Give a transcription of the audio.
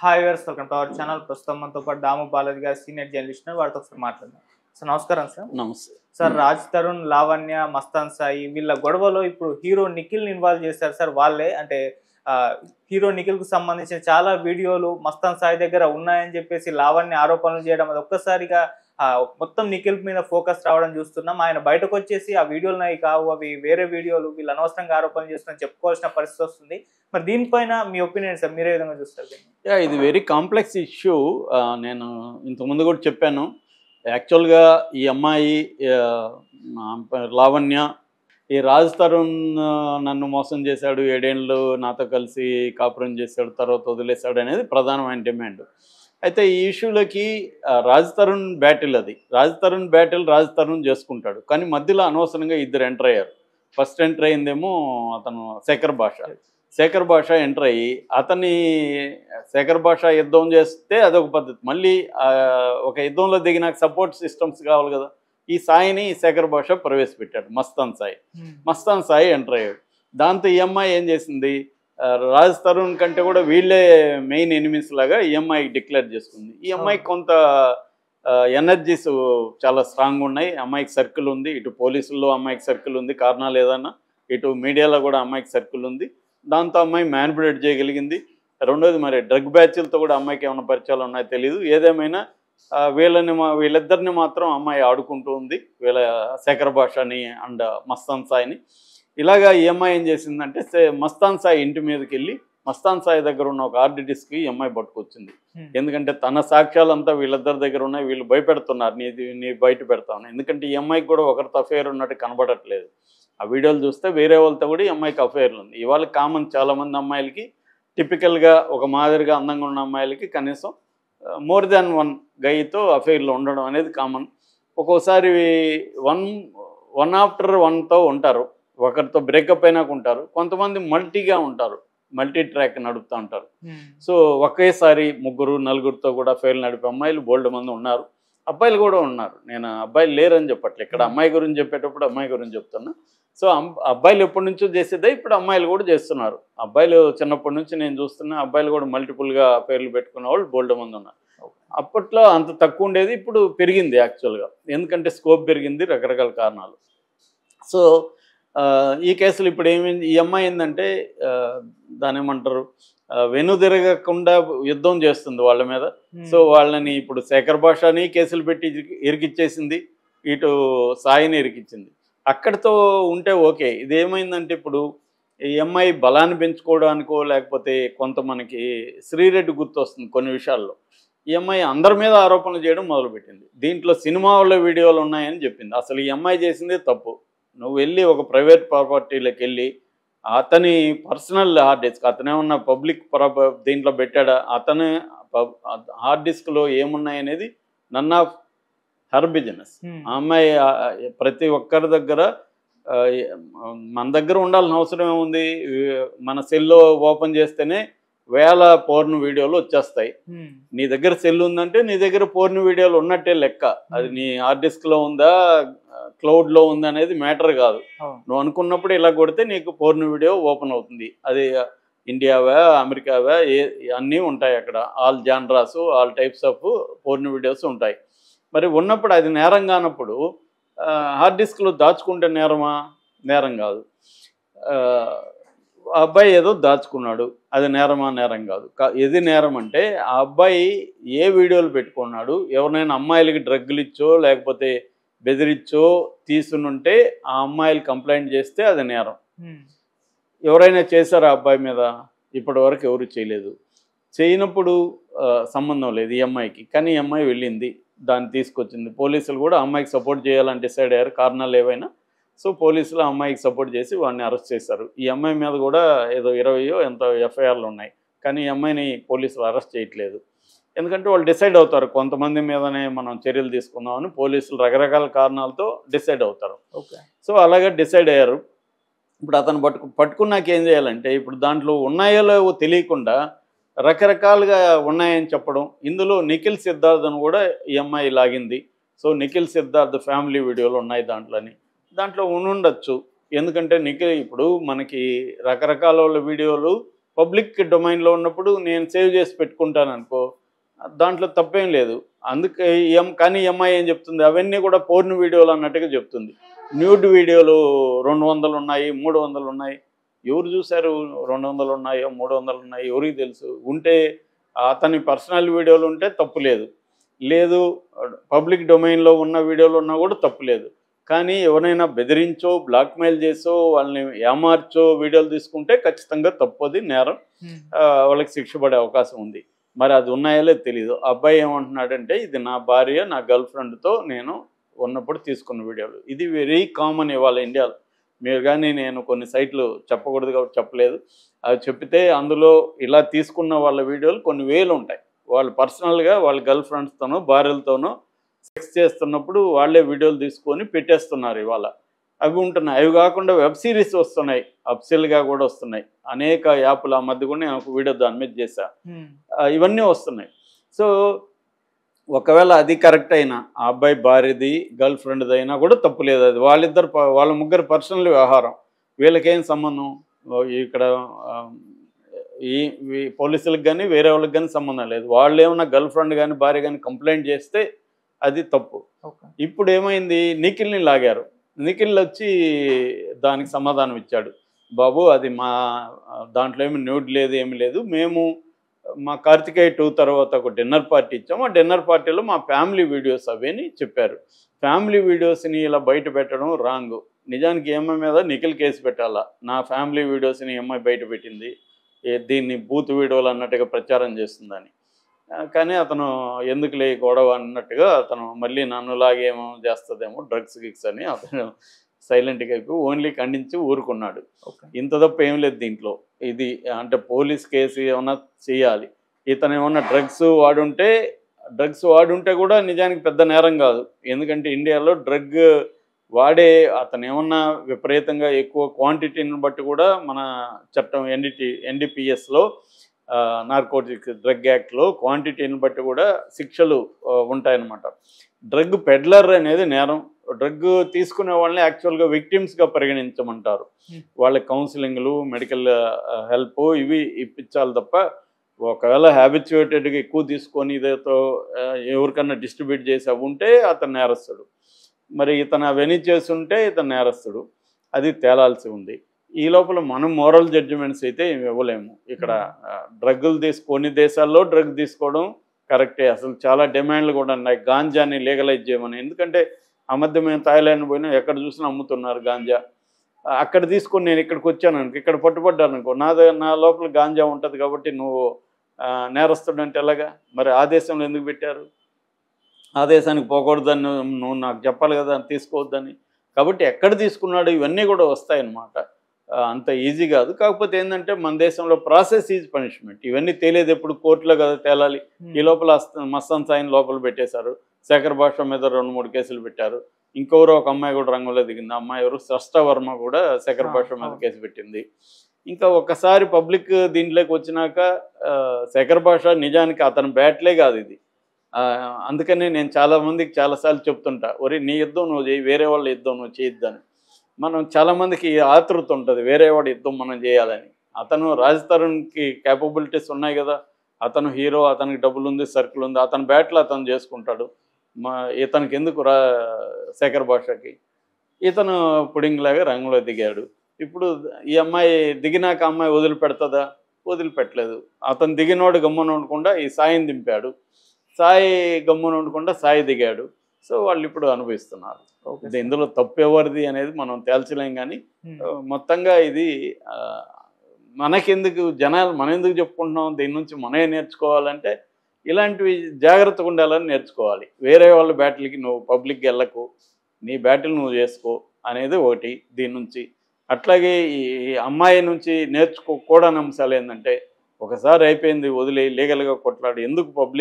Hi viewers, welcome to our channel. ప్రస్తుతం మనతో పాటు దాము బాలాజీ గారు సీనియర్ జర్నలిస్ట్ వారితో ఒకసారి మాట్లాడదాం. సార్ నమస్కారం. సార్ నమస్తే సార్, రాజ్ తరుణ్, లావణ్య, మస్తాన్ సాయి వీళ్ళ గొడవలో ఇప్పుడు హీరో నిఖిల్ ఇన్వాల్వ్ చేశారు సార్. వాళ్ళే అంటే హీరో నిఖిల్ కు సంబంధించిన చాలా వీడియోలు మస్తాన్ సాయి దగ్గర ఉన్నాయని చెప్పేసి లావణ్య ఆరోపణలు చేయడం, అది ఒక్కసారిగా మొత్తం నిఖిల్ మీద ఫోకస్ రావడం చూస్తున్నాం. ఆయన బయటకు వచ్చేసి ఆ వీడియోలు నాయి కావు, అవి వేరే వీడియోలు, వీళ్ళు అనవసరంగా ఆరోపణలు చేస్తున్నారని చెప్పుకోవాల్సిన పరిస్థితి వస్తుంది. మరి దీనిపైన మీ ఒపీనియన్ సార్, మీరే విధంగా చూస్తారు? ఇది వెరీ కాంప్లెక్స్ ఇష్యూ. నేను ఇంతకుముందు కూడా చెప్పాను. యాక్చువల్గా ఈ అమ్మాయి లావణ్య, ఈ రాజ్ తరుణ్ నన్ను మోసం చేశాడు, 7 ఏళ్ళు నాతో కలిసి కాపురం చేశాడు, తర్వాత వదిలేశాడు అనేది ప్రధానమైన డిమాండ్. అయితే ఈ ఇష్యూలకి రాజ్ తరుణ్ బ్యాటిల్, అది రాజ్ తరుణ్ బ్యాటిల్ రాజ్ తరుణ్ చేసుకుంటాడు. కానీ మధ్యలో అనవసరంగా ఇద్దరు ఎంటర్ అయ్యారు. ఫస్ట్ ఎంటర్ అయిందేమో అతను శేఖర్ భాష ఎంటర్ అయ్యి శేఖర్ భాష యుద్ధం చేస్తే అదొక పద్ధతి. మళ్ళీ ఒక యుద్ధంలో దిగినాక సపోర్ట్ సిస్టమ్స్ కావాలి కదా. ఈ సాయిని శేఖర్ భాష ప్రవేశపెట్టాడు. మస్తాన్ సాయి ఎంటర్ అయ్యాడు. దాంతో ఈ అమ్మాయి ఏం చేసింది, రాజ్ తరుణ్ కంటే కూడా వీళ్ళే మెయిన్ ఎనిమీస్ లాగా ఈ అమ్మాయికి డిక్లేర్ చేసుకుంది. ఈ అమ్మాయికి కొంత ఎనర్జీస్ చాలా స్ట్రాంగ్ ఉన్నాయి. అమ్మాయికి సర్కిల్ ఉంది. ఇటు పోలీసుల్లో అమ్మాయికి సర్కిల్ ఉంది, కారణాలు ఏదన్నా. ఇటు మీడియాలో కూడా అమ్మాయికి సర్కిల్ ఉంది. దాంతో అమ్మాయి మ్యానిపులేట్ చేయగలిగింది. రెండోది, మరి డ్రగ్ బ్యాచ్లతో కూడా అమ్మాయికి ఏమైనా పరిచయాలు ఉన్నాయో తెలియదు. ఏదేమైనా వీళ్ళిద్దరిని మాత్రం అమ్మాయి ఆడుకుంటూ ఉంది, శేఖర్ భాషని అండ్ మస్తాన్ సాయిని. ఇలాగా ఈ అమ్మాయి ఏం చేసిందంటే మస్తాన్ సాయి ఇంటి మీదకి వెళ్ళి మస్తాన్ సాయి దగ్గర ఉన్న ఒక హార్డ్ డిస్క్ ఈ అమ్మాయి పట్టుకొచ్చింది. ఎందుకంటే తన సాక్ష్యాలంతా వీళ్ళిద్దరి దగ్గర ఉన్నాయి, వీళ్ళు భయపెడుతున్నారు, నీ బయట పెడతాను. ఎందుకంటే ఈ అమ్మాయికి కూడా ఒకరితో అఫేర్ ఉన్నట్టు కనబడట్లేదు. ఆ వీడియోలు చూస్తే వేరే వాళ్ళతో కూడా ఈ అమ్మాయికి అఫేర్లు ఉంది. ఇవాళ కామన్, చాలామంది అమ్మాయిలకి టిపికల్గా ఒక మాదిరిగా అందంగా ఉన్న అమ్మాయిలకి కనీసం మోర్ దాన్ 1 గైతో అఫేర్లు ఉండడం అనేది కామన్. ఒక్కోసారి వన్ ఆఫ్టర్ 1తో ఉంటారు, ఒకరితో బ్రేకప్ అయినాక ఉంటారు. కొంతమంది మల్టీగా ఉంటారు, మల్టీ ట్రాక్ నడుపుతూ ఉంటారు. సో ఒకేసారి 3, 4తో కూడా అఫేర్లు నడిపే అమ్మాయిలు బోల్డ్ మంది ఉన్నారు, అబ్బాయిలు కూడా ఉన్నారు. నేను అబ్బాయిలు లేరని చెప్పట్లేదు, ఇక్కడ అమ్మాయి గురించి చెప్పేటప్పుడు అమ్మాయి గురించి చెప్తున్నా. సో అబ్బాయిలు ఎప్పటి నుంచో చేసేదే ఇప్పుడు అమ్మాయిలు కూడా చేస్తున్నారు. అబ్బాయిలు చిన్నప్పటి నుంచి నేను చూస్తున్నా, అబ్బాయిలు కూడా మల్టిపుల్గా పేర్లు పెట్టుకున్న వాళ్ళు బోల్డ్ మంది ఉన్నారు. అప్పట్లో అంత తక్కువ ఉండేది, ఇప్పుడు పెరిగింది యాక్చువల్గా. ఎందుకంటే స్కోప్ పెరిగింది, రకరకాల కారణాలు. సో ఈ కేసులు ఇప్పుడు ఏమైంది, ఈ అమ్మాయి ఏంటంటే దాని ఏమంటారు, వెనుదిరగకుండా యుద్ధం చేస్తుంది వాళ్ళ మీద. సో వాళ్ళని ఇప్పుడు శేఖర్ భాషని కేసులు పెట్టి ఇరికిచ్చేసింది, ఇటు సాయిని ఇరికిచ్చింది. అక్కడితో ఉంటే ఓకే. ఇదేమైందంటే ఇప్పుడు ఈ అమ్మాయి బలాన్ని పెంచుకోవడానికో లేకపోతే కొంత మనకి శ్రీరెడ్డి గుర్తు వస్తుంది కొన్ని విషయాల్లో. ఈ అమ్మాయి అందరి మీద ఆరోపణలు చేయడం మొదలుపెట్టింది. దీంట్లో సినిమా వాళ్ళ వీడియోలు ఉన్నాయని చెప్పింది. అసలు ఈ అమ్మాయి చేసిందే తప్పు. నువ్వు వెళ్ళి ఒక ప్రైవేట్ ప్రాపర్టీలోకి వెళ్ళి అతని పర్సనల్ హార్డ్ డిస్క్, అతనేమన్నా పబ్లిక్ దీంట్లో పెట్టాడా, అతను హార్డ్ డిస్క్లో ఏమున్నాయనేది నన్ ఆఫ్ హర్ బిజినెస్. ఆ అమ్మాయి ప్రతి ఒక్కరి దగ్గర, మన దగ్గర ఉండాల్సిన అవసరం ఏముంది, మన సెల్లో ఓపెన్ చేస్తేనే వేల పోర్న్ వీడియోలు వచ్చేస్తాయి. నీ దగ్గర సెల్ ఉందంటే నీ దగ్గర పోర్న్ వీడియోలు ఉన్నట్టే లెక్క. అది నీ హార్డ్ డిస్క్లో ఉందా, క్లౌడ్లో ఉందా అనేది మ్యాటర్ కాదు. నువ్వు అనుకున్నప్పుడు ఇలా కొడితే నీకు పోర్న్ వీడియో ఓపెన్ అవుతుంది. అది ఇండియావా అమెరికావా అన్నీ ఉంటాయి అక్కడ. All genres, all types of porn videos ఉంటాయి. మరి ఉన్నప్పుడు అది నేరం కానప్పుడు హార్డ్ డిస్క్లో దాచుకుంటే నేరమా? నేరం కాదు. ఆ అబ్బాయి ఏదో దాచుకున్నాడు, అది నేరమా? నేరం కాదు. ఏది నేరం అంటే ఆ అబ్బాయి ఏ వీడియోలు పెట్టుకున్నాడు, ఎవరినైనా అమ్మాయిలకి డ్రగ్గులు ఇచ్చో లేకపోతే బెదిరిచ్చో తీసునుంటే ఆ అమ్మాయిలు కంప్లైంట్ చేస్తే అది నేరం. ఎవరైనా చేశారా ఆ అబ్బాయి మీద? ఇప్పటి వరకు ఎవరు చేయలేదు. చేయనప్పుడు సంబంధం లేదు ఈ అమ్మాయికి. కానీ ఈ అమ్మాయి వెళ్ళింది, దాన్ని తీసుకొచ్చింది. పోలీసులు కూడా అమ్మాయికి సపోర్ట్ చేయాలని డిసైడ్ అయ్యారు, కారణాలు ఏవైనా. సో పోలీసులు అమ్మాయికి సపోర్ట్ చేసి వాడిని అరెస్ట్ చేశారు. ఈ అమ్మాయి మీద కూడా ఏదో 20 ఎంతో ఎఫ్ఐఆర్లు ఉన్నాయి. కానీ ఈ అమ్మాయిని పోలీసులు అరెస్ట్ చేయట్లేదు. ఎందుకంటే వాళ్ళు డిసైడ్ అవుతారు, కొంతమంది మీదనే మనం చర్యలు తీసుకుందామని పోలీసులు రకరకాల కారణాలతో డిసైడ్ అవుతారు. సో అలాగే డిసైడ్ అయ్యారు. ఇప్పుడు అతను పట్టుకున్నాక ఏం చేయాలంటే, ఇప్పుడు దాంట్లో ఉన్నాయో లేవో తెలియకుండా రకరకాలుగా ఉన్నాయని చెప్పడం. ఇందులో నిఖిల్ సిద్ధార్థను కూడా ఈ అమ్మాయి లాగింది. సో నిఖిల్ సిద్ధార్థ్ ఫ్యామిలీ వీడియోలు ఉన్నాయి దాంట్లో ఉండొచ్చు. ఎందుకంటే నిఖిల్ ఇప్పుడు మనకి రకరకాల వీడియోలు పబ్లిక్ డొమైన్లో ఉన్నప్పుడు నేను సేవ్ చేసి పెట్టుకుంటాను అనుకో, దాంట్లో తప్పేం లేదు. అందుకే కానీ ఈ అమ్మాయి ఏం చెప్తుంది, అవన్నీ కూడా పోర్న్ వీడియోలు అన్నట్టుగా చెప్తుంది. న్యూడ్ వీడియోలు 200 ఉన్నాయి, 300 ఉన్నాయి. ఎవరు చూశారు? 200 ఉన్నాయో 300 ఉన్నాయో ఎవరికి తెలుసు? ఉంటే అతని పర్సనల్ వీడియోలు ఉంటే తప్పు లేదు. లేదు పబ్లిక్ డొమైన్లో ఉన్న వీడియోలు ఉన్నా కూడా తప్పు లేదు. కానీ ఎవరైనా బెదిరించో, బ్లాక్మెయిల్ చేసో, వాళ్ళని ఏమార్చో వీడియోలు తీసుకుంటే ఖచ్చితంగా తప్పది, నేరం. వాళ్ళకి శిక్ష పడే అవకాశం ఉంది. మరి అది ఉన్నాయో లేదో తెలీదు. అబ్బాయి ఏమంటున్నాడంటే, ఇది నా భార్య, నా గర్ల్ ఫ్రెండ్తో నేను ఉన్నప్పుడు తీసుకున్న వీడియోలు. ఇది వెరీ కామన్ ఇవాళ ఇండియాలో. మీరు కానీ నేను కొన్ని సైట్లు చెప్పకూడదు కాబట్టి చెప్పలేదు. అవి చెప్తే అందులో ఇలా తీసుకున్న వాళ్ళ వీడియోలు కొన్ని వేలు ఉంటాయి. వాళ్ళు పర్సనల్గా వాళ్ళ గర్ల్ ఫ్రెండ్స్తోనో, భార్యలతోనో సెక్స్ చేస్తున్నప్పుడు వాళ్ళే వీడియోలు తీసుకొని పెట్టేస్తున్నారు ఇవాళ. అవి ఉంటున్నాయి. అవి కాకుండా వెబ్ సిరీస్ వస్తున్నాయి, అప్సెల్గా కూడా వస్తున్నాయి. అనేక యాప్ల మధ్య కూడా నేను ఒక వీడియో దాని మీద చేశా. ఇవన్నీ వస్తున్నాయి. సో ఒకవేళ అది కరెక్ట్ అయినా, ఆ అబ్బాయి భార్యది, గర్ల్ ఫ్రెండ్ది అయినా కూడా తప్పు లేదు. అది వాళ్ళ ముగ్గురు పర్సనల్ వ్యవహారం. వీళ్ళకేం సంబంధం? ఇక్కడ ఈ పోలీసులకు కానీ వేరే వాళ్ళకి కానీ సంబంధం లేదు. వాళ్ళు ఏమన్నా గర్ల్ ఫ్రెండ్ కానీ భార్య కానీ కంప్లైంట్ చేస్తే అది తప్పు. ఇప్పుడు ఏమైంది, నిఖిల్ని లాగారు. నిఖిల్ వచ్చి దానికి సమాధానం ఇచ్చాడు. బాబు అది మా దాంట్లో ఏమి న్యూడ్ లేదు, ఏమి లేదు. మేము మా కార్తికేయ 2 తర్వాత ఒక డిన్నర్ పార్టీ ఇచ్చాము. ఆ డిన్నర్ పార్టీలో మా ఫ్యామిలీ వీడియోస్ అవని చెప్పారు. ఫ్యామిలీ వీడియోస్ని ఇలా బయట పెట్టడం రాంగ్. నిజానికి ఈఎంఐ మీద నిఖిల్ కేసు పెట్టాలా. నా ఫ్యామిలీ వీడియోస్ని ఈఎంఐ బయట పెట్టింది, దీన్ని బూత్ వీడియోలు అన్నట్టుగా ప్రచారం చేస్తుందని. కానీ అతను ఎందుకులే గొడవ అన్నట్టుగా అతను మళ్ళీ నన్నులాగేమో చేస్తుందేమో డ్రగ్స్ గిక్స్ అని అతను సైలెంట్గా అయిపోయి ఓన్లీ ఖండించి ఊరుకున్నాడు. ఇంత తప్ప ఏం లేదు దీంట్లో. ఇది అంటే పోలీస్ కేసు ఏమన్నా చేయాలి. ఇతను ఏమన్నా డ్రగ్స్ వాడుంటే కూడా నిజానికి పెద్ద నేరం కాదు. ఎందుకంటే ఇండియాలో డ్రగ్ వాడే అతను ఏమన్నా విపరీతంగా ఎక్కువ క్వాంటిటీని బట్టి కూడా మన చట్టం ఎన్డీపీఎస్లో నార్కోటిక్స్ డ్రగ్ యాక్ట్లో క్వాంటిటీని బట్టి కూడా శిక్షలు ఉంటాయన్నమాట. డ్రగ్ పెడ్లర్ అనేది నేరం. డ్రగ్ తీసుకునే వాళ్ళని యాక్చువల్గా విక్టిమ్స్గా పరిగణించమంటారు. వాళ్ళ కౌన్సిలింగ్లు, మెడికల్ హెల్ప్ ఇవి ఇప్పించాలి తప్ప, ఒకవేళ హ్యాబిచ్యుయేటెడ్గా ఎక్కువ తీసుకొని ఇదేతో ఎవరికన్నా డిస్ట్రిబ్యూట్ చేసి అవి ఉంటే అతను నేరస్తుడు. మరి ఇతను అవన్నీ చేస్తుంటే ఇతను నేరస్తుడు. అది తేలాల్సి ఉంది. ఈ లోపల మనం మోరల్ జడ్జిమెంట్స్ అయితే ఏమి ఇవ్వలేము. ఇక్కడ డ్రగ్గులు కొన్ని దేశాల్లో డ్రగ్ తీసుకోవడం కరెక్టే. అసలు చాలా డిమాండ్లు కూడా ఉన్నాయి గాంజాని లీగలైజ్ చేయమని. ఎందుకంటే ఆ మధ్య మేము థాయిలాండ్ పోయినా ఎక్కడ చూసినా అమ్ముతున్నారు గాంజా. అక్కడ తీసుకొని నేను ఇక్కడికి వచ్చాను అనుకో, ఇక్కడ పట్టుబడ్డాను అనుకో, నా లోపల గాంజా ఉంటుంది కాబట్టి నువ్వు నేరస్తుడు అంటే ఎలాగా? మరి ఆ దేశంలో ఎందుకు పెట్టారు? ఆ దేశానికి పోకూడదని నువ్వు నాకు చెప్పాలి కదా, తీసుకోవద్దని. కాబట్టి ఎక్కడ తీసుకున్నాడు ఇవన్నీ కూడా వస్తాయన్నమాట. అంత ఈజీ కాదు. కాకపోతే ఏంటంటే మన దేశంలో ప్రాసెస్ ఈజ్ పనిష్మెంట్. ఇవన్నీ తేలేది ఎప్పుడు కోర్టులో కదా తేలాలి. ఈ లోపల మస్తాన్ సాయిని లోపల పెట్టేశారు. శేఖర్ భాష మీద 2-3 కేసులు పెట్టారు. ఇంకెవరో ఒక అమ్మాయి కూడా రంగంలో దిగింది. అమ్మాయి ఎవరు, స్రష్ట వర్మ కూడా శేఖర్ భాష మీద కేసు పెట్టింది. ఇంకా ఒక్కసారి పబ్లిక్ దీంట్లోకి వచ్చినాక శేఖర్ భాష నిజానికి అతని బ్యాట్లే కాదు ఇది. అందుకనే నేను చాలామందికి చాలాసార్లు చెప్తుంటా, ఒరే నీ యుద్ధం నువ్వు చేయి, వేరే వాళ్ళ యుద్ధం నువ్వు చేయొద్దని. మనం చాలామందికి ఆతృత ఉంటుంది వేరే వాడి యుద్ధం మనం చేయాలని. అతను రాజ్ తరుణ్కి క్యాపబిలిటీస్ ఉన్నాయి కదా, అతను హీరో, అతనికి డబ్బులు ఉంది, సర్కిల్ ఉంది, అతని బ్యాట్లో అతను చేసుకుంటాడు. ఇతనికి ఎందుకు శేఖర్ భాషకి? ఇతను పుడింగ్ లాగా రంగంలో దిగాడు. ఇప్పుడు ఈ అమ్మాయి దిగినాక అమ్మాయి వదిలిపెడుతుందా? వదిలిపెట్టలేదు. అతను దిగినోడు గమ్మున ఉండకుండా ఈ సాయిని దింపాడు. సాయి గమ్మున ఉండకుండా సాయి దిగాడు. సో వాళ్ళు ఇప్పుడు అనుభవిస్తున్నారు. ఇందులో తప్పు ఎవరిది అనేది మనం తేల్చలేం. కానీ మొత్తంగా ఇది మనకెందుకు జనాలు మనం ఎందుకు చెప్పుకుంటున్నాం, దీని నుంచి మనమే నేర్చుకోవాలంటే ఇలాంటివి జాగ్రత్తగా ఉండాలని నేర్చుకోవాలి. వేరే వాళ్ళ బ్యాటిల్కి నువ్వు పబ్లిక్కి వెళ్ళకు, నీ బ్యాటిల్ నువ్వు చేసుకో అనేది ఒకటి దీని నుంచి. అట్లాగే ఈ అమ్మాయి నుంచి నేర్చుకోకూడని అంశాలు ఏంటంటే, ఒకసారి అయిపోయింది వదిలే లీగల్గా కొట్లాడు, ఎందుకు పబ్లిక్